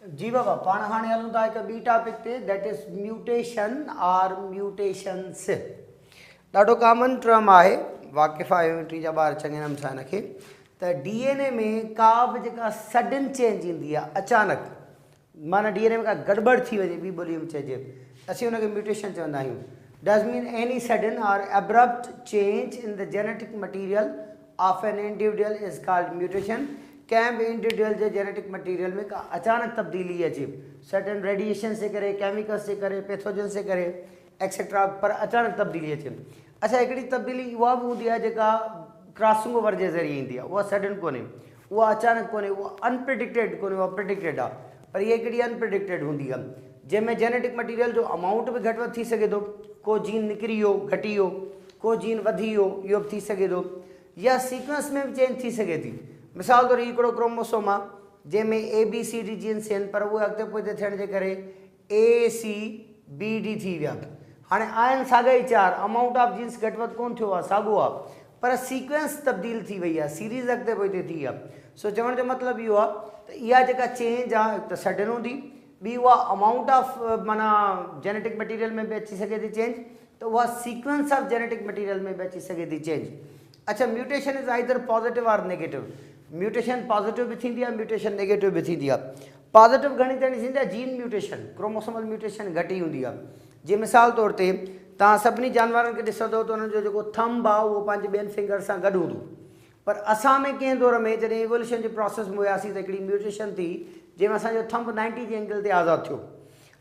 जी बाबा पाण हाणे हलूं था हिकु ॿी टॉपिक ते दैट इज़ म्यूटेशन और म्यूटेशन्स। ॾाढो कॉमन टर्म आहे, वाक़िफ़ आहियो टी जा ॿार चङे नमूने सां हिनखे। त डीएनए में का बि जेका सडन चेंज ईंदी आहे अचानक, माना डीएनए में का गड़बड़ थी वञे, ॿी ॿोलीअ में चइजे, असीं हुनखे म्यूटेशन चवंदा आहियूं। डज़ मीन एनी सडन और abrupt change in the genetic material of an individual is called mutation. कंहिं बि इंडिविजुअल जे जेनेटिक मटीरियल में का अचानक तब्दीली अचे, सर्टन रेडिएशन से करे, केमिकल्स से करे, पैथोजन से करे एक्सेट्रा, पर अचानक तब्दीली अचे। अच्छा, हिकिड़ी तब्दीली उहा बि हूंदी आहे जेका क्रॉसिंग ओवर जे ज़रिए ईंदी आहे, उहा सडन कोन्हे, उहा अचानक कोन्हे, उहा अनप्रिडिक्टेड कोन्हे, उहा प्रिडिक्टेड आहे। पर इहा हिकिड़ी अनप्रिडिक्टेड हूंदी आहे जंहिंमें जेनेटिक मटीरियल जो अमाउंट बि घटि वधि थी सघे थो, को जीन निकिरी वियो घटी वियो, को जीन वधी वियो, इहो बि थी सघे थो, या सीक्वेंस में बि चेंज थी सघे थी। मिसाल तौरु हिकिड़ो क्रोमोसोम आहे जंहिंमें ABCD जीन्स आहिनि, पर उहे अॻिते पोइते थियण जे करे ACBD थी विया। हाणे आहिनि साॻा ई चारि, अमाउंट ऑफ जीन्स घटि वधि कोन्ह थियो आहे, साॻियो आहे, पर सीक्वेंस तब्दील थी वई आहे, सीरीज़ अॻिते पोइते थी आहे। सो चवण जो मतिलबु इहो आहे त इहा जेका चेंज आहे त सडन हूंदी, ॿी उहा अमाउंट ऑफ माना जेनेटिक मटीरियल में बि अची सघे थी चेंज, त उहा सीक्वेंस ऑफ जेनेटिक मटीरियल में बि अची सघे थी चेंज। अच्छा, म्यूटेशन इज़ आइदर पॉजिटिव और नेगेटिव। म्यूटेशन पॉजिटिव भी थींदी आहे, म्यूटेशन नेगेटिव भी थींदी आहे। पॉजिटिव घणी तणी थींदी आहे, जीन म्यूटेशन, क्रोमोसोमल म्यूटेशन घटि ई हूंदी आहे। जीअं मिसाल तौर ते तव्हां सभिनी जानवरनि खे ॾिसंदो त उन्हनि जो जेको थंब आहे उहो पंहिंजे ॿियनि फिंगर सां गॾु हूंदो, पर असां में कंहिं दौर में जॾहिं इवोल्यूशन जे प्रोसेस में हुयासीं त हिकिड़ी म्यूटेशन थी जंहिंमें असांजो थंब 90 जे एंगल ते आज़ादु थियो।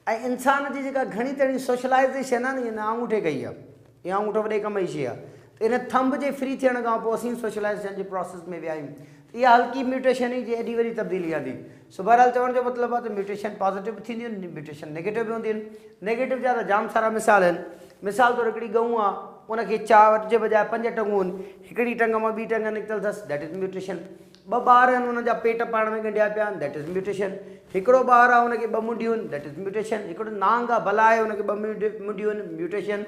ऐं इंसान जी जेका घणी तणी सोशलाइज़ेशन आहे न, इन आंगूठे कई आहे, इहा आंगूठो वॾे कम जी शइ आहे। त इन थंब जे फ्री थियण खां पोइ असीं सोशलाइज़ेशन जे प्रोसेस में विया आहियूं। इहा हल्की म्यूटेशन ई जे एॾी वरी तब्दीली आंदी। सो बहरहाल चवण जो मतिलबु आहे त म्यूटेशन पॉजिटिव बि थींदियूं आहिनि, म्यूटेशन नेगेटिव बि हूंदियूं आहिनि। नेगेटिव जा त जाम सारा मिसाल आहिनि। मिसाल तौरु हिकिड़ी गऊं आहे, उनखे 4 जे बजाए 5 टंगूं आहिनि, हिकिड़ी टंग मां ॿी टंग निकितल अथसि, दैट इज़ म्यूटेशन। 2 ॿार आहिनि, उन्हनि जा पेट पाण में ॻंढिया पिया आहिनि, दैट इज़ म्यूटेशन। हिकिड़ो ॿारु आहे, उनखे 2 मुंडियूं आहिनि, दैट इज़ म्यूटेशन। हिकिड़ो नांग आहे, भला आहे, उनखे 2 मुंडियूं आहिनि, म्यूटेशन।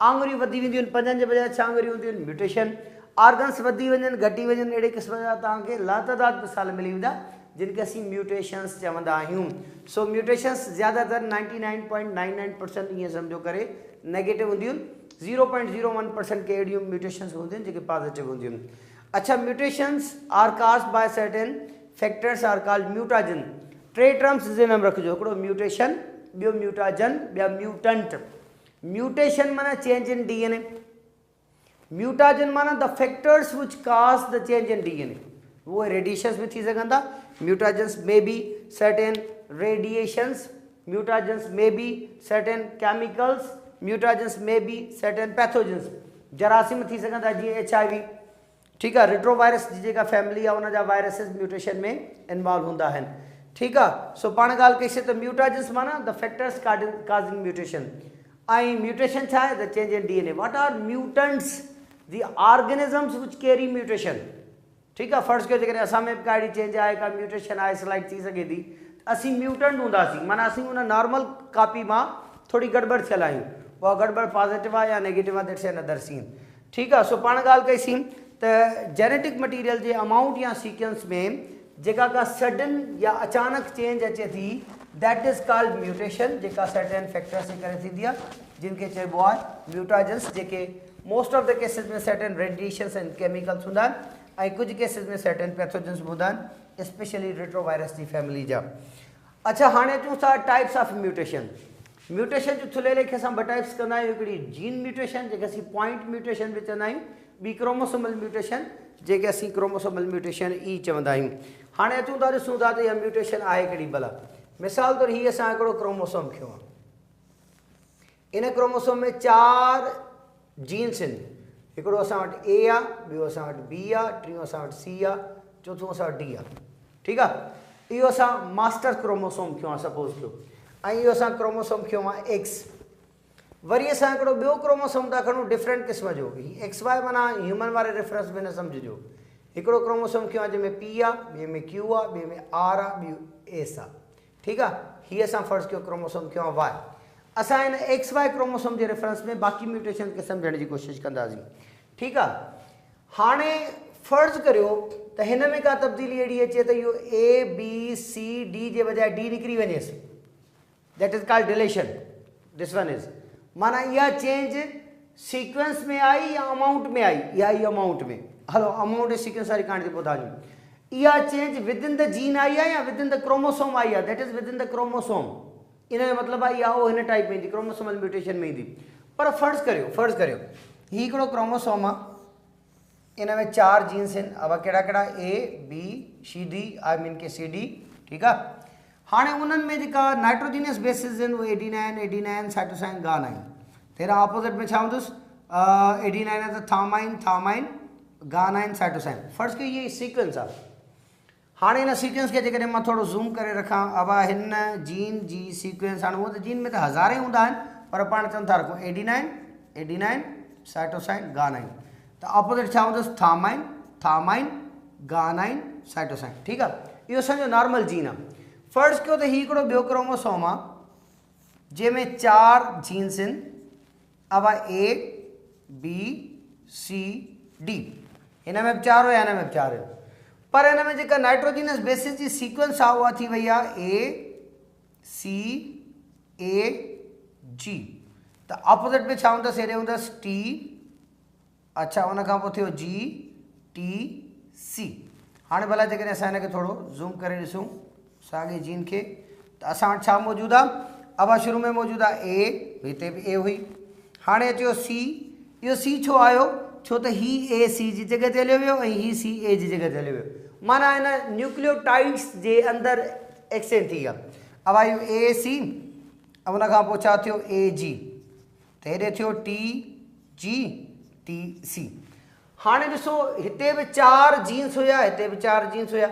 आङुरियूं वधी वेंदियूं आहिनि, 5 जे बजाए 6 आङुरियूं हूंदियूं आहिनि, म्यूटेशन। ऑर्गन्स वधी वञनि, घटी वञनि, अहिड़े क़िस्म जा तव्हांखे लातदाद मिसाल मिली वेंदा जिनखे असीं म्यूटेशन्स चवंदा आहियूं। सो म्यूटेशन्स ज़्यादातर 99.99% ईअं सम्झो करे नेगेटिव हूंदियूं आहिनि, 0.01% के अहिड़ियूं म्यूटेशन्स हूंदियूं आहिनि जेके पॉजिटिव हूंदियूं आहिनि। अच्छा, mutations are caused by certain factors are called mutagen. 3 terms ज़हन में रखिजो, हिकिड़ो म्यूटेशन, ॿियो म्यूटाजन, ॿिया म्यूटेंट। म्यूटेशन माना चेंज इन डीएनए, म्यूटाजन माना the factors which cause the change in DNA. वो रेडिएशंस में थी सघनि था, म्यूटाजन्स में बी सर्टेन रेडिएशंस, म्यूटाजन्स में बी सर्टेन केमिकल्स, म्यूटाजन्स में बी सर्टेन पैथोजन्स। जरासीम थी सघनि था, जीअं HIV, ठीकु आहे, रिट्रोवायरस जी जेका फैमिली आहे उन जा वायरसिस म्यूटेशन में इन्वॉल्व हूंदा आहिनि, ठीकु आहे। सो पाण ॻाल्हि कईसीं त म्यूटाजन्स माना द फैक्टर्स काज़िंग म्यूटेशन, ऐं म्यूटेशन छा आहे, the change in DNA. What are mutants? The organisms which carry mutation, ठीकु आहे। फर्स्ट कयो जेकॾहिं असां में बि काड़ी चेंज आहे, का म्यूटेशन आहे, स्लाइड थी सघे थी, असीं म्यूटेंट हूंदासीं, माना असीं उन नॉर्मल कॉपी मां थोड़ी गड़बड़ थियल आहियूं। उहा गड़बड़ पॉजिटिव आहे या नेगेटिव आहे, दैट्स अनदर सीन, ठीकु आहे। सो पाण ॻाल्हि कईसीं त जेनेटिक मटीरियल जे अमाउंट या सीक्वेंस में जेका का सडन या अचानक चेंज अचे थी, दैट इज़ कॉल्ड म्यूटेशन, जेका सर्टेन फैक्टर्स जे करे थींदी आहे, जिनखे चइबो आहे म्यूटाजन्स, जेके मोस्ट ऑफ द केसेस में सर्टेन रेडिएशंस एंड केमिकल्स हूंदा आहिनि, ऐं कुझु केसेस में सर्टेन पैथोजन्स हूंदा आहिनि, स्पेशली रिट्रोवायरस जी फैमिली जा। अच्छा, हाणे अचूं था टाइप्स ऑफ म्यूटेशन। म्यूटेशन जो थुल्हे लेखे असां 2 टाइप्स कंदा आहियूं, हिकिड़ी जीन म्यूटेशन जेके असीं पॉइंट म्यूटेशन बि चवंदा आहियूं, ॿी क्रोमोसोमल म्यूटेशन जेके असीं क्रोमोसोमल म्यूटेशन ई चवंदा आहियूं। हाणे अचूं था, ॾिसूं था त इहा म्यूटेशन आहे कहिड़ी भला। मिसाल तौरु हीअ असां हिकिड़ो क्रोमोसोम खयो आहे, इन क्रोमोसोम में 4 जीन्स आहिनि, हिकिड़ो असां वटि A आहे, ॿियो असां वटि B आहे, टियों असां वटि C आहे, चोथों असां वटि D आहे, ठीकु आहे। इहो असां मास्टर क्रोमोसोम खयो आहे सपोज़ कयो, ऐं इहो असां क्रोमोसोम खयो आहे X। वरी असां हिकिड़ो ॿियो क्रोमोसोम था खणूं डिफरेंट क़िस्म जो, XY माना ह्यूमन वारे रेफरेंस में न सम्झिजो। हिकिड़ो क्रोमोसोम खयो आहे जंहिंमें P आहे, ॿिए में Q आहे, ॿिए में R आहे, ॿियो S आहे, ठीकु आहे। हीअ असां फर्ज़ कयो क्रोमोसोम खयो आहे Y। असां हिन XY क्रोमोसोम जे रेफरेंस में बाक़ी म्यूटेशन खे सम्झण जी कोशिशि कंदासीं, ठीकु आहे। हाणे फ़र्ज़ु करियो त हिन में का तब्दीली अहिड़ी अचे त इहो ए बी सी डी जे बजाय डी निकिरी वञेसि, that is called deletion, this one is, माना इहा चेंज सीक्वेंस में आई या अमाउंट में आई, इहा आई अमाउंट में, हलो अमाउंट सीक्वेंस वारी कहाणी ते ॿुधा ॾियूं। इहा change within the gene आई आहे या विद इन द क्रोमोसोम आई आहे, that is within the chromosome, इन जो मतिलबु आहे इहा हिन टाइप में ईंदी, क्रोमोसोमल म्यूटेशन में ईंदी। पर फ़र्ज़ु करियो हीउ हिकिड़ो क्रोमोसोम आहे, इन में 4 जीन्स आहिनि, अब कहिड़ा कहिड़ा A B C D, I mean K C D, ठीकु आहे। हाणे उन्हनि में जेका नाइट्रोजीनियस बेसिस आहिनि उहे एडीनाइन साइटोसाइन गानाइन, तेरा ऑपोजिट में छा हूंदुसि, एडीनाइन आहे त थामाइन गानाइन साइटोसाइन। फ़र्ज़ु कयो इहे सीक्वेंस आहे। हाणे हिन सीक्वेंस खे जेकॾहिं मां थोरो ज़ूम करे रखां, अब हिन जीन जी सीक्वेंस, हाणे उहो त जीन में त हज़ार ई हूंदा आहिनि, पर पाण चवनि था रखूं एडीनाइन साइटोसाइन गानाइन, त ऑपोजिट छा हूंदुसि, थामाइन गानाइन साइटोसाइन, ठीकु आहे। इहो असांजो नॉर्मल जीन आहे। फ़र्ज़ु कयो त हीउ हिकिड़ो ॿियो क्रोमोसोम आहे जंहिंमें 4 जीन्स आहिनि, अब ए बी सी डी, हिन में बि 4 हुया, हिन में बि 4 हुयो, पर हिन में जेका नाइट्रोजीनियस बेसिस जी सीक्वेंस आहे उहा थी वई आहे ए सी ए जी, त ऑपोजिट में छा हूंदसि, हेॾे हूंदसि टी, अच्छा उन खां पोइ थियो जी टी सी। हाणे भला जेकॾहिं असां हिनखे थोरो ज़ूम करे ॾिसूं साॻे जीन खे, त असां वटि छा मौजूदु आहे, अब शुरू में मौजूदु आहे ए, हिते बि ए हुई, हाणे अचो सी, इहो सी छो आयो, छो त ही ए सी जी जॻह ते हलियो वियो ऐं ही सी ए जी जॻह ते हलियो वियो, माना हिन न्यूक्लियोटाइड्स जे अंदरि एक्सचेंज थी आहे। अब इहो ए सी, उन खां पोइ छा थियो ए जी, त हेॾे थियो टी जी टी सी। हाणे ॾिसो हिते बि 4 जीन्स हुया, हिते बि 4 जीन्स हुया,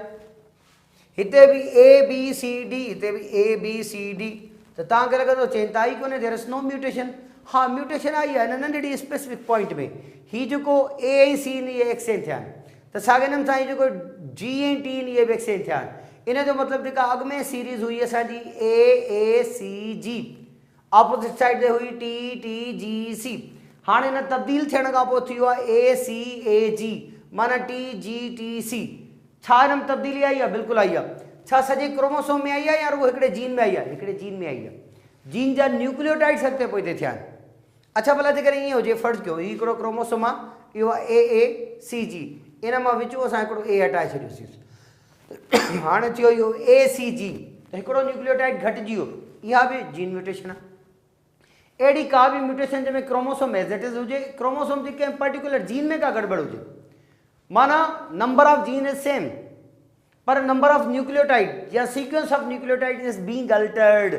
हिते बि ए बी सी डी, हिते बि ए बी सी डी, त तव्हांखे लॻंदो चिंता ई कोन्हे, देयर इज़ नो म्यूटेशन। हाँ म्यूटेशन आई आहे हिन नंढड़ी स्पेसिफिक पॉइंट में, हीउ जेको ए ऐं सी आहिनि इहे एक्सचेंज थिया आहिनि, त साॻे नमूने सां जेको जी ऐं टी आहिनि इहे बि एक्सचेंज थिया आहिनि। इन जो मतिलबु जेका अॻु में सीरीज़ हुई असांजी ए सी जी, ऑपोजिट साइड ते हुई टी टी जी सी, हाणे हिन तब्दील थियण खां पोइ थी वियो आहे ए सी ए जी, माना टी जी टी सी। छा हिन में तब्दीली आई आहे, बिल्कुलु आई आहे। छा सॼे क्रोमोसोम में आई आहे या रुगो हिकिड़े जीन में आई आहे, हिकिड़े जीन में आई आहे, जीन जा न्यूक्लियोटाइड्स अॻिते पोइ थिया आहिनि। अच्छा भला जेकॾहिं ईअं हुजे, फ़र्ज़ु कयो हीउ हिकिड़ो क्रोमोसोम आहे, इहो आहे ए सी जी, इन मां विचूं असां हिकिड़ो ए हटाए छॾियोसीं, हाणे थियो इहो ए सी जी, त हिकिड़ो न्यूक्लियोटाइड घटिजी वियो, इहा बि जीन म्यूटेशन आहे। अहिड़ी का बि म्यूटेशन जंहिंमें क्रोमोसोम एज़ेटिस हुजे, क्रोमोसोम जे कंहिं पर्टिकुलर जीन में का गड़बड़ हुजे, माना number of gene is same, पर नंबर ऑफ न्यूक्लियोटाइड या sequence of nucleotide is being Altered,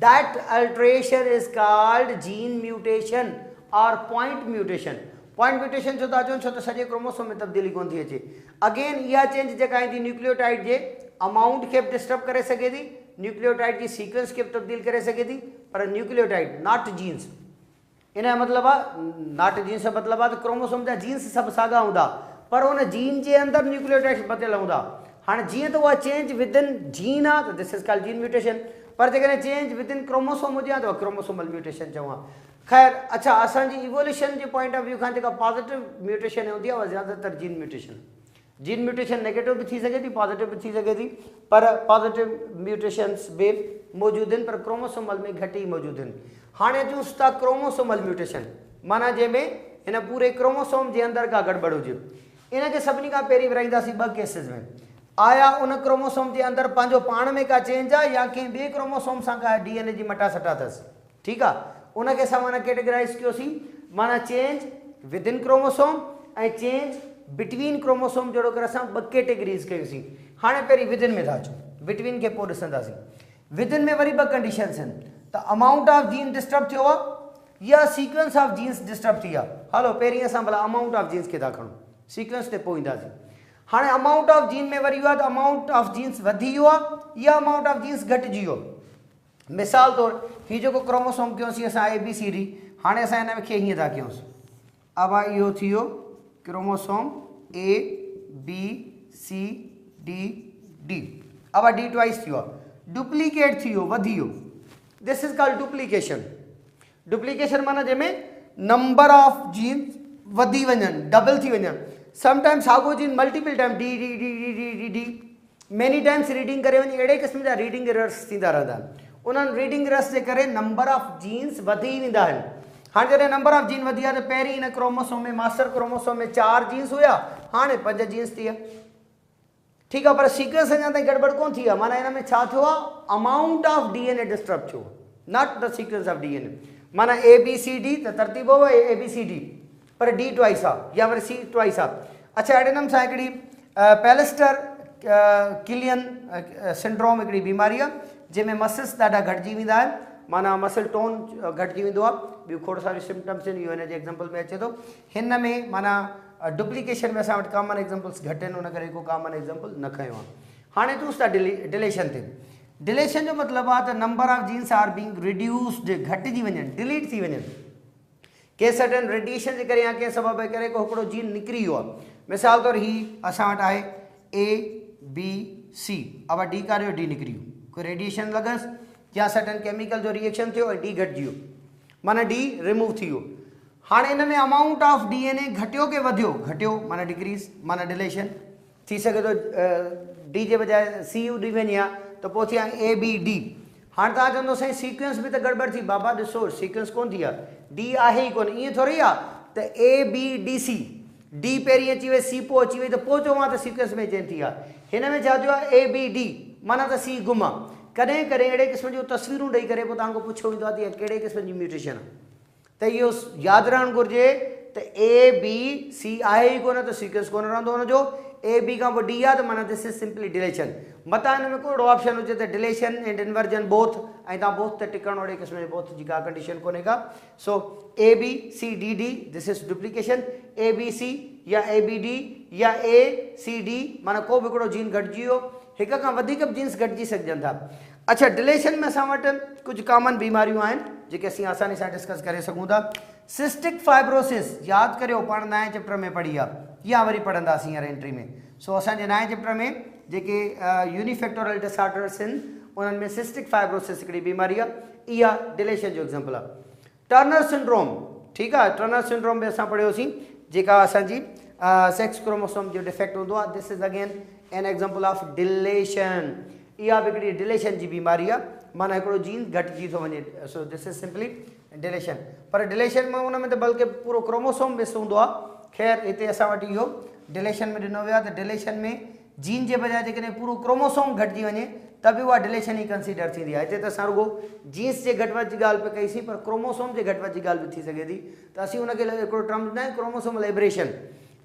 that alteration is called gene mutation और पॉइंट म्यूटेशन। पॉइंट म्यूटेशन छो था चवनि, छो त सॼे क्रोमोसोम में तब्दीली कोन थी अचे। अगेन इहा चेंज जेका ईंदी न्यूक्लियोटाइड जे अमाउंट खे बि डिस्टर्ब करे सघे थी, न्यूक्लियोटाइड जी सीक्वेंस खे बि तब्दील करे सघे थी, पर न्यूक्लियोटाइड नॉट जीन्स। इन जो मतिलबु आहे नॉट जीन्स जो मतिलबु आहे त क्रोमोसोम जा जीन्स सभु साॻा हूंदा, पर उन जीन जे अंदरि न्यूक्लियोटाइड्स बदियल हूंदा। हाणे जीअं त उहा चेंज विद इन जीन आहे त this is called gene mutation, पर जेकॾहिं चेंज विद इन क्रोमोसोम हुजे त क्रोमोसोमल म्यूटेशन चवां। ख़ैर अच्छा, असांजी इवोल्यूशन जे पॉइंट ऑफ व्यू खां जेका पॉजिटिव म्यूटेशन हूंदी आहे उहा ज़्यादातर gene mutation. Gene mutation negative भी थी सके थी, पॉजिटिव भी थी सके थी, पर पॉजिटिव म्यूटेशंस भी मौजूद हैं, पर क्रोमोसोमल में घट ही मौजूद हैं। हाँ अचूं था क्रोमोसोमल म्यूटेशन, माना जैमें इन पूरे क्रोमोसोम के अंदर का गड़बड़ हुजे। इन सभी का पहिरीं विराईंदासीं ॿ केसिस में, आया उन क्रोमोसोम के अंदर पंहिंजो पाण में का चेंज है या कंहिं ॿिए क्रोमोसोम सां का डीएनए जी मटा सटा अथसि, ठीकु आहे, उनखे असां माना कैटेगराइज़ कयोसीं, माना चेंज विद इन क्रोमोसोम ऐं चेंज बिटवीन क्रोमोसोम जोड़ो कर असां ॿ कैटेगरीज़ कयोसीं। हाणे पहिरीं विद इन में था अचूं, बिटवीन के पोइ ॾिसंदासीं। विद इन में वरी ॿ कंडीशन्स आहिनि, त अमाउंट ऑफ जीन डिस्टर्ब थियो आहे या सीक्वेंस ऑफ जीन्स डिस्टर्ब थी आहे। हलो पहिरीं असां भला अमाउंट ऑफ जीन्स खे था खणूं, सीक्वेंस ते पोइ ईंदासीं। हाणे अमाउंट ऑफ जीन में वरी इहो आहे त अमाउंट ऑफ जीन्स वधी वियो आहे या अमाउंट ऑफ जीन्स घटिजी वियो। मिसाल तौरु हीउ जेको क्रोमोसोम कयोसीं असां ABCD, हाणे असां हिन खे हीअं था कयूंसि, अब इहो थी वियो क्रोमोसोम ABCD, अब D ट्वाइस थियो आहे, डुप्लीकेट थी वियो, वधी वियो। This is called duplication. Duplication माना जंहिंमें नंबर ऑफ जीन्स वधी वञनि, डबल थी वञनि। समटाइम्स साॻियो gene multiple time D D D D D D D many times reading करे वञे अहिड़े क़िस्म जा रीडिंग एरर्स थींदा रहंदा आहिनि। उन्हनि रीडिंग एरर्स जे करे नंबर ऑफ जीन्स वधी वेंदा आहिनि। हाणे जॾहिं नंबर ऑफ जीन वधी आहे त पहिरीं हिन क्रोमोसोम में मास्टर क्रोमोसोम में 4 जीन्स हुया, हाणे 5 जीन्स थी विया। ठीकु आहे, पर सीक्वेंस अञा ताईं गड़बड़ कोन थी आहे। माना हिन में छा थियो आहे, अमाउंट ऑफ डीएनए डिस्टर्ब थियो, not the sequence of DNA. माना ABCD त तरतीब हो ABCD, पर D ट्वाइस आहे या वरी C ट्वाइस आहे। अच्छा, अहिड़े नमूने सां हिकिड़ी पैलेस्टर किलियन सिंड्रोम हिकिड़ी बीमारी आहे जंहिंमें मसल्स ॾाढा घटिजी वेंदा आहिनि, माना मसल टोन घटिजी वेंदो आहे। ॿियूं खोड़ सारियूं सिम्टम्स आहिनि, इहो हिन जे एग्ज़ाम्पल में अचे थो। हिन में माना डुप्लीकेशन में असां वटि कॉमन एग्ज़ाम्पल्स घटि आहिनि, उन करे को कॉमन एग्ज़ाम्पल न खयो आहे। हाणे तूं था डिलेशन ते। डिलेशन जो मतिलबु आहे त number of genes are being reduced, घटिजी वञनि, डिलीट थी वञनि। कंहिं सर्टन रेडिएशन जे करे या कंहिं सबब जे करे को हिकिड़ो जीन निकिरी वियो आहे। मिसाल तौरु ही असां वटि आहे ABC, अब D कार्यो, D निकिरी वियो, कोई रेडिएशन लॻसि या सर्टन केमिकल जो रिएक्शन थियो ऐं D घटिजी वियो, माना D रिमूव थी वियो। हाणे हिन में अमाउंट ऑफ डीएनए घटियो के वधियो, घटियो माना डिक्रीज़, माना डिलेशन थी सघे थो। D जे बजाय C डी वञे हा त पोइ थी आहे ABD। हाणे तव्हां चवंदो साईं सीक्वेंस बि त गड़बड़ थी। बाबा ॾिसो सीक्वेंस कोन थी आहे, D आहे ई कोन, ईअं थोरी आहे त ABDC, D पहिरीं अची वई, C पोइ अची वई त पोइ चवां त सीक्वेंस में चेंज थी आहे। हिन में छा थियो आहे ABD, माना त C गुम आहे। कॾहिं कॾहिं अहिड़े क़िस्म जूं तस्वीरूं ॾेई करे पोइ तव्हांखां पुछियो वेंदो आहे त कहिड़े क़िस्म जी म्यूटेशन आहे, त इहो यादि रहणु घुरिजे त ABC आहे ई कोन त सीक्वेंस कोन रहंदो हुनजो। AB खां पोइ D आहे त माना दिस इज सिंपली डिलेशन। मथां हिन में कोहिड़ो ऑप्शन हुजे त डिलेशन एंड इन्वर्जन बोथ, ऐं तव्हां बोथ ते टिकणु, अहिड़े क़िस्म जे बोथ जी का कंडीशन कोन्हे का। सो ABCDD this is duplication. ABC या ABD या ACD माना को बि हिकिड़ो जीन घटिजी वियो, हिक खां वधीक बि जीन्स घटिजी सघजनि था। अच्छा, डिलेशन में असां वटि कुझु कॉमन बीमारियूं आहिनि जेके असीं आसानी सां डिस्कस करे सघूं था। सिस्टिक फाइब्रोसिस, यादि करियो पाण 9 चैप्टर में पढ़ी आहे या वरी पढ़ंदासीं हींअर एंट्री में। सो असांजे 9 चैप्टर में जेके यूनिफैक्टोरल डिसऑर्डर्स आहिनि उन्हनि में सिस्टिक फाइब्रोसिस हिकिड़ी बीमारी आहे, इहा डिलेशन जो एग्ज़ाम्पल आहे। टर्नर सिंड्रोम, ठीकु आहे, टर्नर सिंड्रोम बि असां पढ़ियोसीं, जेका असांजी सेक्स क्रोमोसोम जो डिफेक्ट हूंदो आहे। This is again an example of deletion. इहा बि हिकिड़ी डिलेशन जी बीमारी आहे, माना हिकिड़ो जीन घटिजी थो वञे। So this is simply deletion. पर डिलेशन में उन में त बल्कि पूरो क्रोमोसोम मिस हूंदो आहे। ख़ैर हिते असां वटि इहो डिलेशन में ॾिनो वियो आहे त डिलेशन में जीन जे बजाय जेकॾहिं पूरो क्रोमोसोम घटिजी वञे त बि उहा डिलेशन ई कंसीडर थींदी आहे। हिते त असां रुगो जीन्स जे घटि वधि जी ॻाल्हि पे कईसीं, पर क्रोमोसोम जे घटि वधि जी ॻाल्हि बि थी सघे थी। त असीं हुनखे हिकिड़ो टर्म ॾींदा आहियूं क्रोमोसोमल एब्रेशन।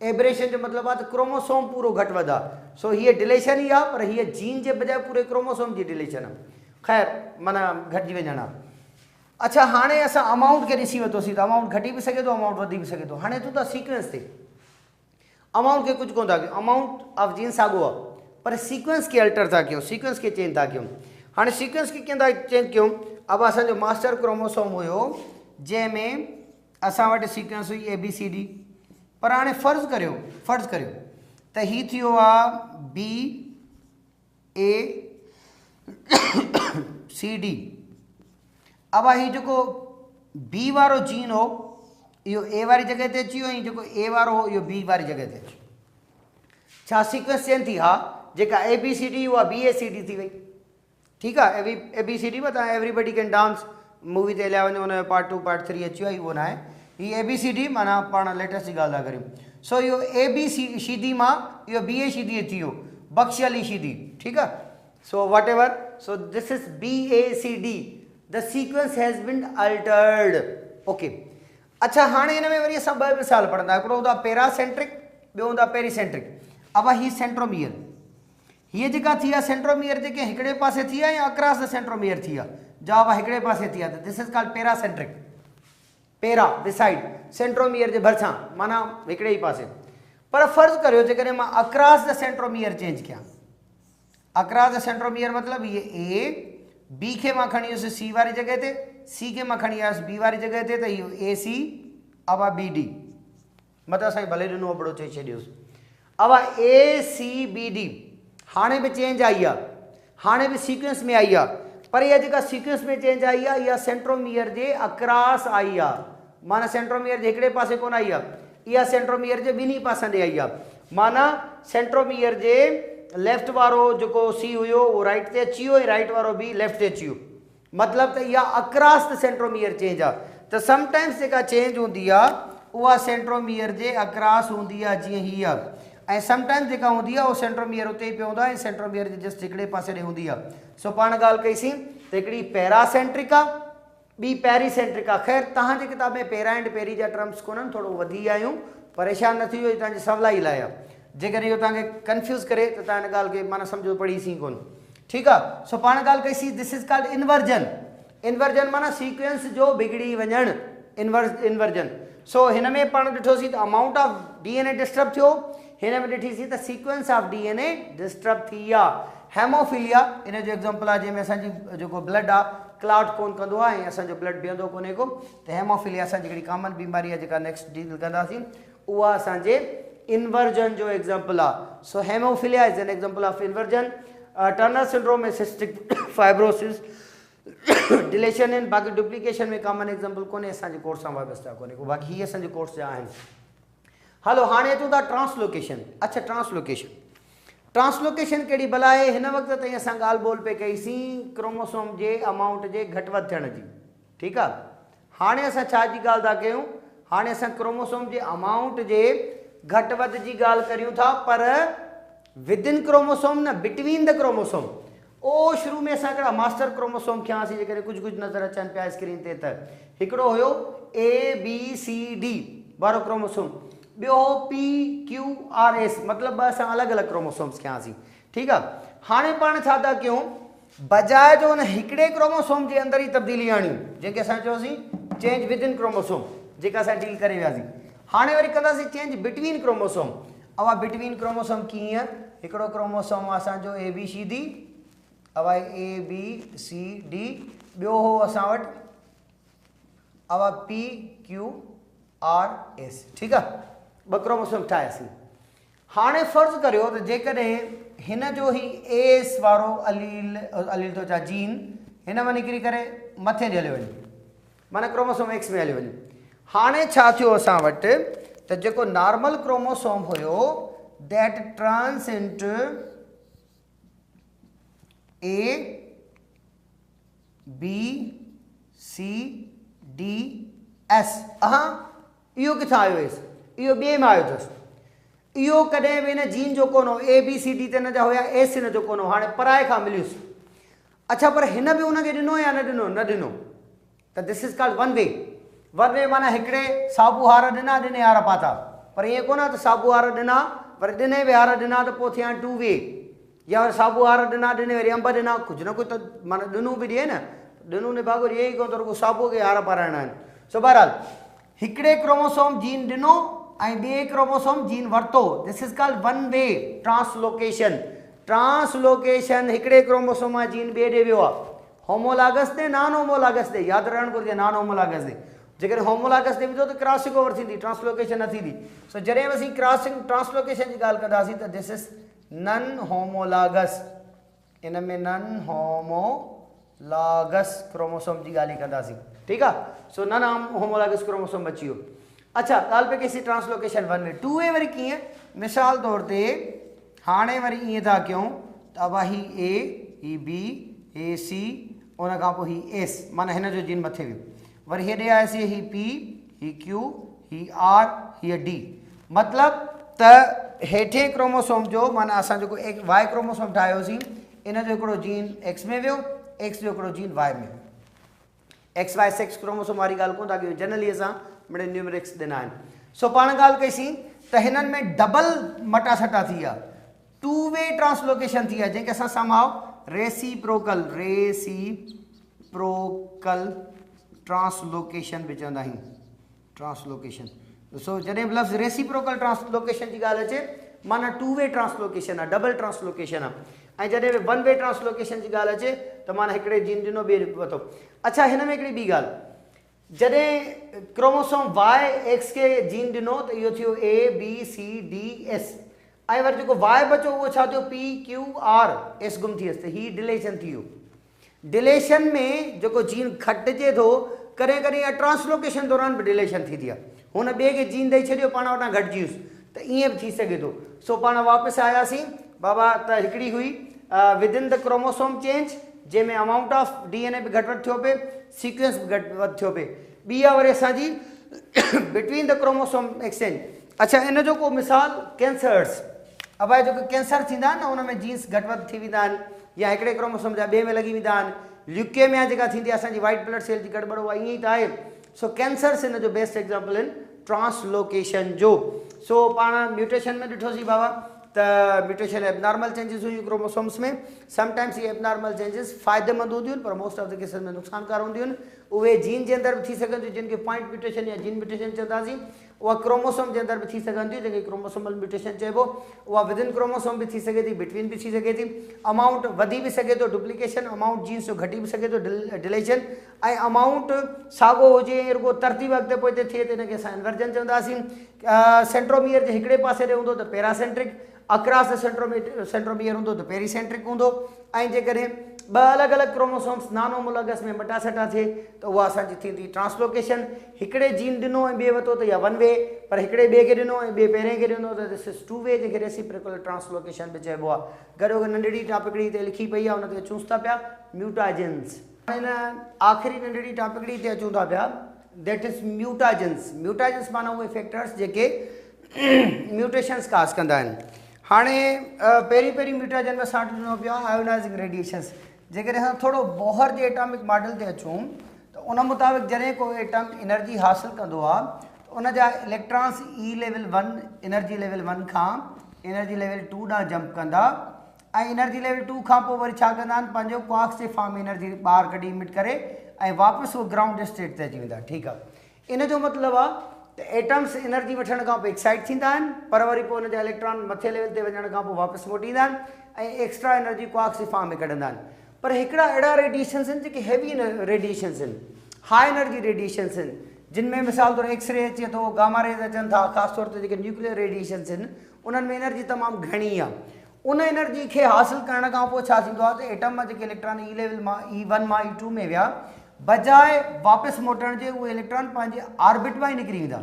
एब्रेशन जो मतिलबु आहे त क्रोमोसोम पूरो घटि वधि आहे। सो हीअ डिलेशन ई आहे, पर हीअ जीन जे बजाय पूरे क्रोमोसोम जी डिलेशन आहे। ख़ैर माना घटिजी वञणु आहे। अच्छा, हाणे असां अमाउंट खे ॾिसी वरितोसीं त अमाउंट घटी बि सघे थो, अमाउंट वधी बि सघे थो। हाणे तूं त सीक्वेंस ते अमाउंट खे कुझु कोन था कयूं, अमाउंट ऑफ जीन साॻियो आहे, पर सीक्वेंस खे अल्टर था कयूं, सीक्वेंस खे चेंज था कयूं। हाणे सीक्वेंस खे कीअं था चेंज कयूं? अब असांजो मास्टर क्रोमोसोम हुयो जंहिंमें असां वटि सीक्वेंस हुई ABCD, पर हाणे फ़र्ज़ु करियो त हीउ थियो आहे BACD। अब हीउ जेको B वारो जीन हो इहो A वारी जॻह ते अची वियो, ऐं जेको A वारो हो इहो B वारी जॻह ते अची। छा सीक्वेंस चेंज थी? हा, जेका ABCD उहा BACD थी वई। ठीकु आहे, ABCD में तव्हां एवरीबडी कैन डांस मूवी ते हलिया वञो, हुनजो पार्ट 2 पार्ट 3 अची वियो आहे, उहो न आहे। हीअ ABCD माना पाण लेटेस्ट जी ॻाल्हि था करियूं। सो इहो ABCD मां इहो BACD अची वियो, बख्शियली शीदी। ठीकु आहे, so what ever, so this is BACD, the sequence has been Altered. Okay, अच्छा, हाणे हिन में वरी असां ॿ मिसाल पढ़ंदा। हिकिड़ो हूंदो आहे पैरासेंट्रिक, ॿियो हूंदो आहे पेरीसेंट्रिक। अब ही सेंट्रोमियर, हीअ जेका थी आहे सेंट्रोमियर जेके हिकिड़े पासे थी आहे या अक्रॉस द सेंट्रोमियर थी आहे? जवाब आहे हिकिड़े पासे थी आहे, त this is called paracentric. Para beside, centromere जे भरिसां, माना हिकिड़े ई पासे। पर फ़र्ज़ु करियो जेकॾहिं मां अक्रॉस द सेंट्रोमियर चेंज कयां, अक्रॉस द सेंट्रोमियर मतिलबु इहे A, B खे मां खणी वियुसि C वारी जॻह ते, C खे मां खणी आयुसि B वारी जॻह ते, त इहो AC अब BD। मतिलबु असांखे भले ॾिनो अबड़ो चई छॾियोसि। अब ACBD हाणे बि चेंज आई आहे, हाणे बि सीक्वेंस में आई आहे, पर इहा जेका सीक्वेंस में चेंज आई आहे इहा सेंट्रोमियर जे अक्रॉस आई आहे, माना सेंट्रोमियर जे हिकिड़े पासे कोन आई आहे। इहा सेंट्रोमियर जे ॿिन्ही पासनि ॾे आई आहे। माना सेंट्रोमियर जे लेफ्ट वारो जेको सी हुयो उहो राइट ते अची वियो ऐं राइट वारो बि लेफ्ट ते अची वियो। मतिलबु त इहा अक्रॉस द सेंट्रोमियर चेंज आहे। त समटाइम्स जेका चेंज हूंदी आहे उहा सेंट्रोमियर जे अक्रॉस हूंदी आहे, जीअं हीअ आहे, ऐं समटाइम्स जेका हूंदी आहे उहो सेंट्रोमियर उते ई पियो हूंदो आहे ऐं सेंट्रोमियर जे जस्ट हिकिड़े पासे ॾे हूंदी आहे। सो पाण ॻाल्हि कईसीं त हिकिड़ी पैरासेंट्रिक आहे, ॿी पेरीसेंट्रिक आहे। ख़ैर तव्हांजे किताब में पैरा एंड पेरी जा टर्म्स कोन्हनि, थोरो वधी आहियूं, परेशान न थी वियो, तव्हांजी सवलाई लाइ आहे। जेकॾहिं इहो तव्हांखे कंफ्यूज़ करे त तव्हां हिन ॻाल्हि खे माना सम्झो पढ़ीसीं कोन, ठीकु आहे। सो पाण ॻाल्हि कईसीं this is called inversion. Inversion माना सीक्वेंस जो बिगड़ी वञणु, इन्वर्जन। सो हिन में पाण ॾिठोसीं त अमाउंट ऑफ DNA डिस्टर्ब थियो, हिन में ॾिठीसीं त सीक्वेंस ऑफ DNA डिस्टर्ब थी आहे। हेमोफिलिया इन जो एग्जाम्पल आहे, जंहिंमें असांजी जेको ब्लड आहे क्लॉट कोन कंदो आहे ऐं असांजो ब्लड बीहंदो कोन्हे को, त हेमोफिलिया असांजी हिकिड़ी कॉमन बीमारी आहे जेका नेक्स्ट डील कंदासीं, उहा असांजे इन्वर्जन जो एग्जाम्पल आहे। So hemophilia is an example of inversion. Turner syndrome में सिस्टिक फाइब्रोसिस, डिलेशन इन, बाक़ी डुप्लीकेशन में कॉमन एग्जाम्पल कोन्हे, असांजे कोर्स सां वाबस्ता कोन्हे को, बाक़ी हीअ असांजे कोर्स जा आहिनि। हलो हाणे अचूं था ट्रांसलोकेशन। अच्छा ट्रांसलोकेशन, ट्रांसलोकेशन कहिड़ी भला आहे? हिन वक़्तु ताईं असां ॻाल्हि ॿोल पे कईसीं क्रोमोसोम जे अमाउंट जे घटि वधि थियण जी, ठीकु आहे। हाणे असां छा जी ॻाल्हि था कयूं? हाणे असां क्रोमोसोम जे अमाउंट जे घटि वधि जी ॻाल्हि करियूं था, पर विदिन क्रोमोसोम न, बिटवीन द क्रोमोसोम। ओ शुरू में असां हिकिड़ा मास्टर क्रोमोसोम खयासीं, जेकॾहिं कुझु कुझु नज़र अचनि पिया स्क्रीन ते, त हिकिड़ो हुयो ABCD वारो क्रोमोसोम, ॿियो हो PQRS, मतिलबु ॿ असां अलॻि अलॻि क्रोमोसोम्स खयासीं, ठीकु आहे। हाणे पाण छा था कयूं, बजाए जो हुन हिकिड़े क्रोमोसोम जे अंदरि ई तब्दीली आणियूं, जंहिंखे असां चयोसीं चेंज विदिन क्रोमोसोम, जेका असां डील करे वियासीं। हाणे वरी कंदासीं चेंज बिटवीन क्रोमोसोम। अवा बिटवीन क्रोमोसोम कीअं? हिकिड़ो क्रोमोसोम असांजो ABCD, अवा ABCD, ॿियो हो असां वटि अवा PQRS, ठीकु आहे। ॿ क्रोमोसोम ठाहियासीं। हाणे फ़र्ज़ु करियो त जेकॾहिं हिन जो ई एस वारो अलील थो छा जीन हिन में निकिरी करे मथे हलियो वञे, माना क्रोमोसोम X में हलियो वञे। हाणे छा थियो असां वटि त जेको नॉर्मल क्रोमोसोम हुयो दैट ट्रांस इनटू ABCDS। इहो किथां आयो हुयसि? इहो ॿिए में आयो अथसि। इहो कॾहिं बि हिन जीन जो कोन हो, ABCD ते हिन जा हुया, S हिन जो कोन हो, हाणे पराए खां मिलियुसि। अच्छा पर हिन बि हुनखे ॾिनो या न ॾिनो? न ॾिनो। त this is called one way. One way माना हिकिड़े साबू हार ॾिना, ॾिने हार पाता, पर ईअं कोन आहे त साबू हार ॾिना वरी ॾिने बि हार ॾिना त पोइ थिया टू वे, या वरी साबू हार ॾिना ॾिने वरी अंब ॾिना, कुझु न कुझु त माना ॾिनूं बि ॾिए न, ॾिनूं ने भाॻो इहे ई कोन थो, साबू खे हार पाराइणा आहिनि। सो बहरहाल हिकिड़े क्रोमोसोम जीन ॾिनो ऐं ॿिए क्रोमोसोम जीन वरितो, this is called one way translocation. Translocation हिकिड़े क्रोमोसोम मां जीन ॿिए ॾे वियो आहे, होमोलागस ते नॉन होमोलागस ते, यादि रहणु घुरिजे नॉन होमोलागस ते। जेकॾहिं होमोलागस ते विधो त क्रॉसिंग ओवर थींदी, ट्रांसलोकेशन न थींदी। सो जॾहिं बि असीं क्रॉसिंग ट्रांसलोकेशन जी ॻाल्हि कंदासीं त दिस इज़ नन होमोलागस, इन में नन होमोलागस क्रोमोसोम जी ॻाल्हि ई कंदासीं, ठीकु आहे। सो नन होमोलागस क्रोमोसोम अची वियो। अच्छा ॻाल्हि पे कईसीं translocation one way. Two way वरी कीअं? मिसाल तौर ते हाणे वरी ईअं था कयूं त अब ही A, he B, he C, उन खां पोइ ही S, माना हिन जो जीन मथे वियो। वरी हेॾे आयासीं ही P, ही Q, ही R, हीअ D। मतिलबु त हेठे क्रोमोसोम जो माना असां जेको Y क्रोमोसोम ठाहियोसीं, इन जो हिकिड़ो जीन X में वियो, X जो हिकिड़ो जीन Y में। XY सेक्स क्रोमोसोम वारी ॻाल्हि कोन था कयूं, जनरली असां मिड़े न्यूमेरिक्स ॾिना आहिनि। सो पाण ॻाल्हि कईसीं त हिननि में डबल मटा सटा थी विया, टू वे ट्रांसलोकेशन थी विया, जंहिंखे असां समाओ रेसिप्रोकल ट्रांसलोकेशन बि चवंदा आहियूं, ट्रांसलोकेशन। सो जॾहिं बि लफ़्ज़ रेसिप्रोकल ट्रांसलोकेशन जी ॻाल्हि अचे माना टू वे ट्रांसलोकेशन आहे, डबल ट्रांसलोकेशन आहे। ऐं जॾहिं बि वन वे ट्रांसलोकेशन जी ॻाल्हि अचे त माना हिकिड़े जीन ॾिनो ॿिए वरितो। अच्छा हिन में हिकिड़ी ॿी ॻाल्हि, जॾहिं क्रोमोसोम YX खे जीन ॾिनो त इहो थियो ABCDS, ऐं वरी जेको Y बचो उहो छा थियो PQRS, गुम थी वियसि, त हीअ डिलेशन थी वियो। डिलेशन में जेको जीन खटिजे थो कॾहिं कॾहिं या ट्रांसलोकेशन दौरान बि डिलेशन थींदी आहे, हुन ॿिए खे जीन ॾेई छॾियो पाण वटां घटिजी वियुसि त ईअं बि थी सघे थो। सो पाण वापसि आयासीं बाबा त हिकिड़ी हुई विदिन द क्रोमोसोम चेंज जंहिंमें अमाउंट ऑफ DNA बि घटि वधि थियो पिए, सीक्वेंस बि घटि वधि थियो पिए। ॿी आहे वरी असांजी बिटवीन द क्रोमोसोम एक्सचेंज। अच्छा इन जो को मिसाल कैंसर्स, अब आहे जेके कैंसर थींदा आहिनि न उन में जीन्स घटि वधि थी वेंदा आहिनि या हिकिड़े क्रोमोसोम जा ॿिए में लॻी वेंदा आहिनि। ल्यूकेमिया जेका थींदी आहे असांजी वाइट ब्लड सेल जी गड़बड़ उहा ईअं ई त आहे। सो कैंसर्स इन जो बेस्ट एग्जाम्पल आहिनि ट्रांसलोकेशन जो। सो पाण म्यूटेशन में ॾिठोसीं बाबा त म्यूटेशन एबनॉर्मल चेंजिस हुयूं क्रोमोसोम्स में। समटाइम्स ये एबनॉर्मल चेंजिस फ़ाइदेमंद हूंदियूं आहिनि पर मोस्ट ऑफ द केसेस में नुक़सानकार हूंदियूं आहिनि। उहे जीन जे अंदरि बि थी सघनि थियूं जिनखे पॉइंट म्यूटेशन या जीन म्यूटेशन चवंदासीं, उहा क्रोमोसोम जे अंदरि बि थी सघनि थियूं जंहिंखे क्रोमोसोमल म्यूटेशन चइबो। उहा विदिन क्रोमोसोम बि थी सघे थी, बिटवीन बि थी सघे थी। अमाउंट वधी बि सघे थो डुप्लीकेशन, अमाउंट जीन्स जो घटी बि सघे थो डिलेशन, ऐं अमाउंट साॻियो हुजे रुगो तरतीब अॻिते पोइ थिए त हिनखे असां इन्वर्जन चवंदासीं। सेंट्रोमियर जे हिकिड़े पासे ॾे हूंदो त पैरासेंट्रिक, अक्रॉस द सेंट्रोमियर हूंदो त पेरीसेंट्रिक हूंदो। ऐं जेकॾहिं ॿ अलॻि अलॻि क्रोमोसोम्स नानो मुलगस में मटासटा थिए त उहा असांजी थींदी ट्रांसलोकेशन। हिकिड़े जीन ॾिनो ऐं ॿिए वरितो त या वन वे, पर हिकिड़े ॿिए खे ॾिनो ऐं ॿिए पहिरें खे ॾिनो त दिस इज़ टू वे, जंहिंखे रेसिप्रोकल ट्रांसलोकेशन बि चइबो आहे। गॾो गॾु नंढड़ी टॉपिकड़ी हिते लिखी पई आहे, हुन ते अचूं था पिया म्यूटाजेंस। हिन आख़िरी नंढड़ी टॉपिकड़ी ते अचूं था पिया, दैट इज़ म्यूटाजेंस। म्यूटाजेंस माना उहे फैक्टर्स जेके म्यूटेशंस काज़ कंदा आहिनि। हाणे पहिरीं म्यूटाजन में असां ॾिनो पियो आहे आयोनाइज़िंग रेडिएशंस। जेकॾहिं असां थोरो बोहर जे एटॉमिक मॉडल ते अचूं त उन मुताबिक़ जॾहिं को एटम एनर्जी हासिलु कंदो आहे त उन जा इलेक्ट्रॉन्स ई लेवल 1 एनर्जी लेवल 1 खां एनर्जी लेवल 2 ॾांहुं जंप कंदा, ऐं एनर्जी लेवल 2 खां पोइ वरी छा कंदा आहिनि, पंहिंजो क्वार्क्स जे फॉर्म एनर्जी ॿाहिरि कढी इमिट करे ऐं वापसि उहो ग्राउंड स्टेट ते अची वेंदा। ठीकु आहे, इन जो मतिलबु आहे त एटम्स एनर्जी वठण खां पोइ एक्साइट थींदा आहिनि, पर वरी पोइ हुन जा इलेक्ट्रॉन मथे लेवल ते वञण खां पोइ वापसि मोटींदा आहिनि ऐं एक्स्ट्रा एनर्जी क्वार्क्स जे फॉर्म में कढंदा आहिनि। पर हिकिड़ा अहिड़ा रेडिएशंस आहिनि जेके हैवी रेडिएशंस आहिनि, हाई एनर्जी रेडिएशंस आहिनि, जिन में मिसाल तौरु एक्सरे अचे थो, गामा रेज अचनि था, ख़ासि तौर ते जेके न्यूक्लियर रेडिएशंस आहिनि उन्हनि में एनर्जी तमामु घणी आहे। उन एनर्जी खे हासिलु करण खां पोइ छा थींदो आहे त एटम मां जेके इलेक्ट्रॉन ई लेवल मां E1 मां E2 में विया, बजाए वापसि मोटण जे उहे इलेक्ट्रॉन पंहिंजे ऑर्बिट मां ई निकिरी वेंदा।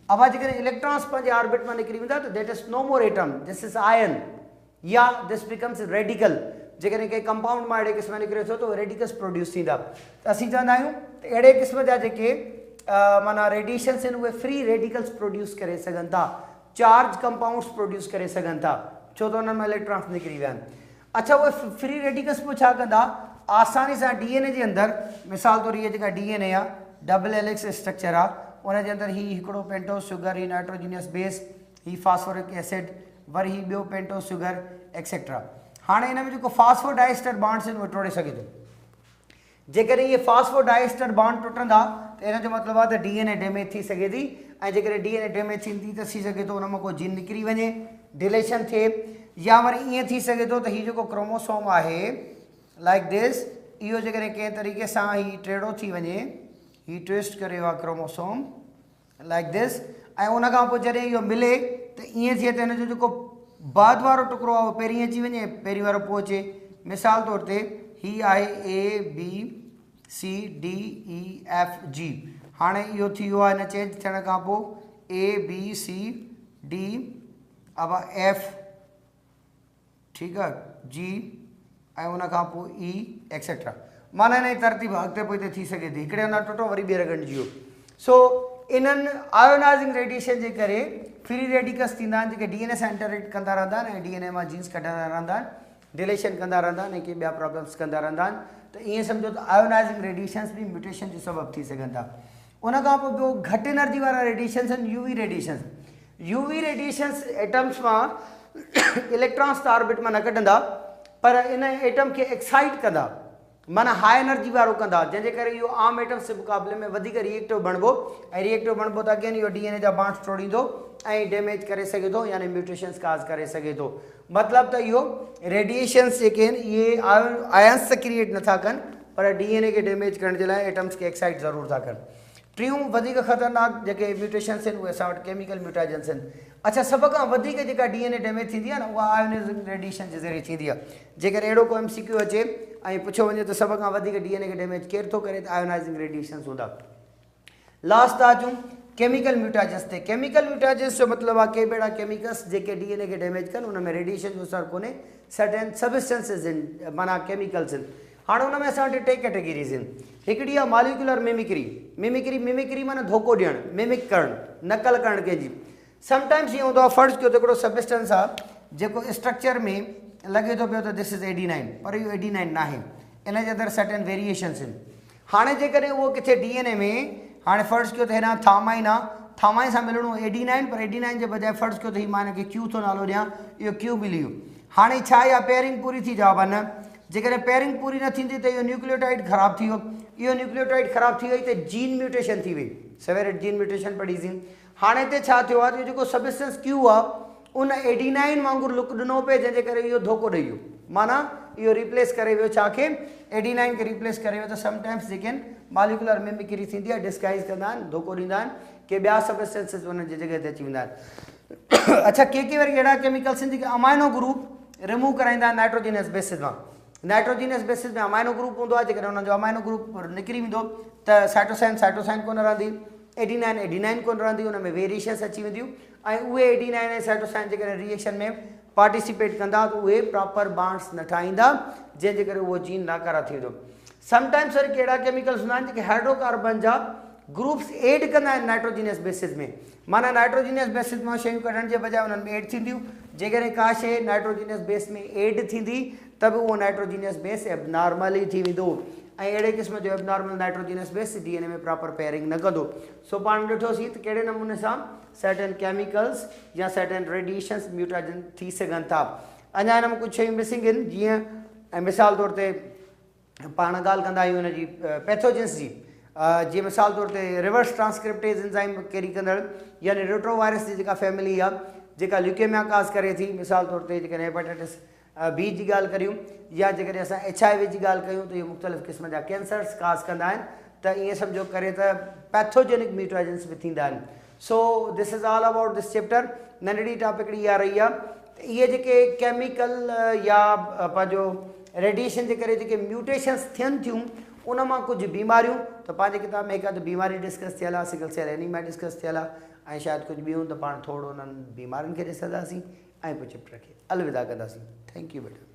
अब जेकॾहिं इलेक्ट्रॉन्स पंहिंजे ऑर्बिट मां निकिरी वेंदा त that is no more atom, this is ion, या दिस बिकम्स रेडिकल। जेकॾहिं कंहिं कंपाउंड मां अहिड़े क़िस्म निकिरे थो त उहे रेडिकल्स प्रोड्यूस थींदा। त असीं चवंदा आहियूं त अहिड़े क़िस्म जा जेके माना रेडिएशंस आहिनि उहे फ्री रेडिकल्स प्रोड्यूस करे सघनि था, चार्ज कंपाउंड्स प्रोड्यूस करे सघनि था, छो त उन्हनि मां इलेक्ट्रॉन्स निकिरी विया आहिनि। अच्छा, उहे फ्री रेडिकल्स पोइ छा कंदा, आसानी सां DNA जे अंदरि, मिसाल तौरु इहा जेका DNA आहे डबल हेलिक्स स्ट्रक्चर आहे, उनजे अंदरि ही हिकिड़ो pentose sugar, he nitrogenous base, he phosphoric acid, worry he ॿियो पेंटोस शुगर एक्सेट्रा। हाणे हिन में जेको फास्फोडाइस्टर बॉन्ड्स आहिनि उहे टोड़े सघे थो। जेकॾहिं इहे फास्फोडाइस्टर बॉन्ड टुटंदा त इन जो मतिलबु आहे त DNA डैमेज थी सघे थी, ऐं जेकॾहिं DNA डैमेज थींदी त थी सघे थो उन मां को जीन निकिरी वञे, डिलेशन थिए, या वरी ईअं थी सघे थो त हीउ जेको क्रोमोसोम आहे लाइक दिस, इहो जेकॾहिं कंहिं तरीक़े सां ही टेढ़ो थी वञे, ही ट्विस्ट करे आहे क्रोमोसोम लाइक दिस, ऐं उन खां पोइ जॾहिं इहो मिले त ईअं थिए त हिन जो जेको बाद वारो टुकड़ो आहे उहो पहिरीं अची वञे, पहिरीं वारो पोइ अचे। मिसाल तौर ते ही आहे ABCDEFG। हाणे इहो थी वियो आहे, हिन चेंज थियण खां पोइ ABCD, अब F, ठीकु आहे, G, ऐं उन खां पोइ E एक्सेट्रा। माना हिन जी तरतीब अॻिते पोइ थी सघे थी, हिकिड़े हंधि टुटो वरी ॿीहर गंढिजी वियो। सो इन्हनि आयोनाइज़िंग रेडिएशन जे करे फ्री रेडिकल्स थींदा आहिनि जेके DNA सां इंटरेक्ट कंदा रहंदा आहिनि ऐं DNA मां जीन्स कढंदा रहंदा आहिनि, डिलेशन कंदा रहंदा आहिनि ऐं के ॿिया प्रॉब्लम्स कंदा रहंदा आहिनि। त ईअं सम्झो त आयोनाइज़िंग रेडिएशंस बि म्यूटेशन जो सबबु थी सघनि था। उन खां पोइ ॿियो घटि एनर्जी वारा रेडिएशंस आहिनि UV radiations. UV radiations atoms मां इलेक्ट्रॉन्स त ऑर्बिट मां न कढंदा, पर इन एटम खे एक्साइट कंदा, माना हाई एनर्जी वारो कंदा, जंहिंजे करे इहो आम एटम्स जे मुक़ाबले में वधीक रिएक्टिव बणिबो, ऐं रिएक्टिव बणिबो त अगेन इहो DNA जा बॉन्ड्स तोड़ींदो ऐं डैमेज करे सघे थो, यानी म्यूटेशंस काज़ करे सघे थो। मतिलबु त इहो रेडिएशंस जेके आहिनि इहे आयन्स त क्रिएट नथा कनि, पर DNA खे डैमेज करण जे लाइ एटम्स खे एक्साइट ज़रूरु था कनि। टियूं वधीक ख़तरनाक जेके म्यूटेशंस आहिनि उहे असां वटि केमिकल म्यूटाजेंस आहिनि। अच्छा, सभ खां वधीक जेका DNA डैमेज थींदी आहे न उहा आयोनाइज़िंग रेडिएशन जे ज़रिए थींदी आहे। जेकॾहिं अहिड़ो को MCQ अचे ऐं पुछियो वञे त सभ खां वधीक DNA खे डैमेज केरु थो करे त आयोनाइज़िंग रेडिएशंस हूंदा। लास्ट था अचूं केमिकल म्यूटाजेंस ते। केमिकल म्यूटाजेंस जो मतलब आहे के बेड़ा केमिकल्स जेके डीएनए के डैमेज कन, उनमें रेडिएशन जो असर कोने, सर्टेन सब्सटेंसेस इन माना केमिकल्स इन। हाँ उनमें असां वटि टे कैटेगरीज आहिनि। हिकिड़ी आहे मॉलिक्यूलर मिमिक्री। मिमिक्री माना धोखो ॾियणु, मिमिक करणु, नकल करणु कंहिंजी। समटाइम्स ईअं हूंदो आहे, फर्ज़ कयो त हिकिड़ो सब्सटेंस आहे जेको स्ट्रक्चर में लॻे थो पियो त दिस इज़ 89, पर इहो 89 न आहे, इन जे अंदरि सर्टेन वेरिएशन्स आहिनि। हाणे जेकॾहिं उहो किथे डीएनए में, हाणे फर्ज़ कयो त हिन थामाइन आहे, थामाइन सां मिलणो 89, पर 89 जे बजाए फर्ज़ कयो त हीउ मां हिनखे क्यू थो नालो ॾियां, इहो क्यू मिली वियो। हाणे छा आहे, पेयरिंग पूरी थी जवाब आहे न। जेकॾहिं पेयरिंग पूरी न थींदी त इहो न्यूक्लियोटाइड ख़राबु थी वियो। इहो न्यूक्लियोटाइड ख़राबु थी वई त जीन म्यूटेशन थी वई, सेवेरेट जीन म्यूटेशन पढ़ीसीं। हाणे हिते छा थियो आहे, जेको सब्सटेंस क्यू आहे उन 89 वांगुरु लुक ॾिनो पिए, जंहिंजे करे इहो धोखो ॾेई वियो, माना इहो रिप्लेस करे वियो छा खे, 89 खे रिप्लेस करे वियो। त समटाइम्स जेके आहिनि मॉलिक्यूलर मिमिक्री थींदी आहे, डिस्गाइज़ कंदा आहिनि, धोखो ॾींदा आहिनि के ॿिया सब्सटेंसेस उन जी जॻह ते अची वेंदा आहिनि। अच्छा, के वरी अहिड़ा केमिकल्स आहिनि जेके अमाइनो ग्रुप रिमूव कराईंदा आहिनि नाइट्रोजिनस बेसिस मां। नाइट्रोजिनस बेसिस में अमाइनो ग्रुप हूंदो आहे, जेकॾहिं हुनजो अमाइनो ग्रुप निकिरी वेंदो त साइटोसाइन कोन रहंदी, 89 कोन रहंदी, हुन में वेरिएशन्स अची वेंदियूं, ऐं उहे 89 ऐं साइटोसाइन जेकॾहिं रिएक्शन में पार्टिसिपेट कंदा त उहे प्रॉपर बांड्स न ठाहींदा, जंहिंजे करे उहो जीन नाकारा थी वेंदो। समटाइम्स वरी कहिड़ा केमिकल्स हूंदा आहिनि जेके हाइड्रोकार्बन जा ग्रुप्स एड कंदा आहिनि नाइट्रोजिनस बेसिस में, माना नाइट्रोजिनस बेसिस मां शयूं कढण जे बजाए उन्हनि में एड थींदियूं। जेकॾहिं का शइ नाइट्रोजिनस बेस में एड थींदी त बि उहो नाइट्रोजिनस बेस एबनॉर्मल ई थी वेंदो, ऐं अहिड़े क़िस्म जो एबनॉर्मल नाइट्रोजिनस बेस डीएनए में प्रॉपर पेयरिंग न कंदो। सो पाण ॾिठोसीं त कहिड़े नमूने सां सर्टेन केमिकल्स या सर्टेन रेडिएशन्स म्यूटाजन थी सघनि था। अञा हिन में कुझु शयूं मिसिंग आहिनि, जीअं ऐं मिसाल तौर ते पाण ॻाल्हि कंदा आहियूं हिनजी पैथोजेंस जी, जीअं मिसाल तौर ते रिवर्स ट्रांसक्रिप्टेज एंजाइम कैरी कंदड़, यानी रेट्रोवायरस जी जेका फैमिली आहे जेका ल्यूकेमिया काज़ करे थी, मिसाल तौर ते जेकॾहिं हेपेटाइटिस बी जी ॻाल्हि करियूं, या जेकॾहिं असां HIV जी ॻाल्हि कयूं त इहे मुख़्तलिफ़ क़िस्म जा कैंसर्स काज़ कंदा आहिनि, त ईअं सम्झो करे त पैथोजेनिक म्यूटाजेंस बि थींदा आहिनि। So this is all about this chapter. नंढड़ी टॉपिक इहा रही आहे त इहे जेके केमिकल या पंहिंजो रेडिएशन जे करे जेके म्यूटेशन्स थियनि थियूं, उन मां कुझु बीमारियूं, त पंहिंजे किताब में हिकु अधु बीमारी डिस्कस थियल आहे, सिकल सेल एनीमिया डिस्कस थियल आहे, ऐं शायदि कुझु ॿियूं त पाण थोरो उन्हनि बीमारियुनि खे ॾिसंदासीं ऐं पोइ चैप्टर खे अलविदा कंदासीं। थैंक यू बेटा।